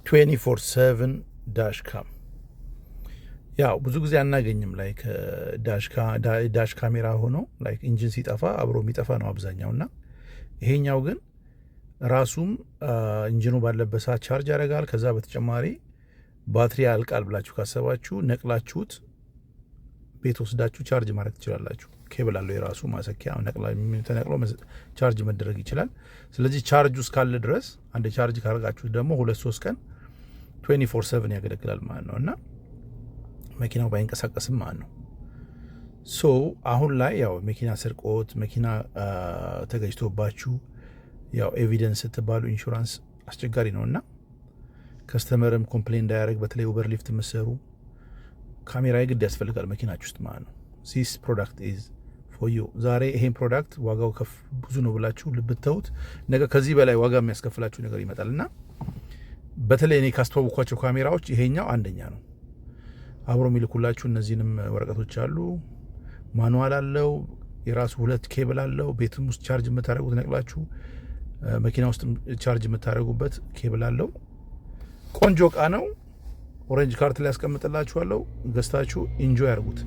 24/7 ዳሽካም ያው ብዙ ጊዜ አናገኝም። ላይክ ዳሽ ካሜራ ሆኖ ላይክ ኢንጂን ሲጠፋ አብሮ የሚጠፋ ነው አብዛኛው እና ይሄኛው ግን ራሱም ኢንጂኑ ባለበት ሰዓት ቻርጅ ያደርጋል። ከዛ በተጨማሪ ባትሪ ያልቃል ብላችሁ ካሰባችሁ ነቅላችሁት ቤት ወስዳችሁ ቻርጅ ማድረግ ትችላላችሁ። ኬብል አለው የራሱ ማሰኪያ ተነቅሎ ቻርጅ መደረግ ይችላል። ስለዚህ ቻርጅ ውስጥ ካለ ድረስ አንድ ቻርጅ ካረጋችሁት ደግሞ 2-3 ቀን 24/7 ያገለግላል ማለት ነው እና መኪናው ባይንቀሳቀስም ማለት ነው። ሶ አሁን ላይ ያው መኪና ስርቆት፣ መኪና ተገጅቶባችሁ ያው ኤቪደንስ ስትባሉ ኢንሹራንስ አስቸጋሪ ነው እና ከስተመርም ኮምፕሌን እንዳያደርግ በተለይ ኡበር ሊፍት የምትሰሩ ካሜራ የግድ ያስፈልጋል መኪናችሁ ውስጥ ማለት ነው። ዚስ ፕሮዳክት ኢዝ ፎር ዩ። ዛሬ ይሄን ፕሮዳክት ዋጋው ከፍ ብዙ ነው ብላችሁ ልብተውት ነገ ከዚህ በላይ ዋጋ የሚያስከፍላችሁ ነገር ይመጣል እና በተለይ እኔ ካስተዋወቅኳቸው ካሜራዎች ይሄኛው አንደኛ ነው። አብሮ የሚልኩላችሁ እነዚህንም ወረቀቶች አሉ። ማኑዋል አለው፣ የራሱ 2 ኬብል አለው። ቤትም ውስጥ ቻርጅ የምታደርጉት ነቅላችሁ መኪና ውስጥ ቻርጅ የምታደርጉበት ኬብል አለው። ቆንጆ እቃ ነው። ኦሬንጅ ካርት ላይ ያስቀምጥላችኋለሁ። ገዝታችሁ ኢንጆይ አድርጉት።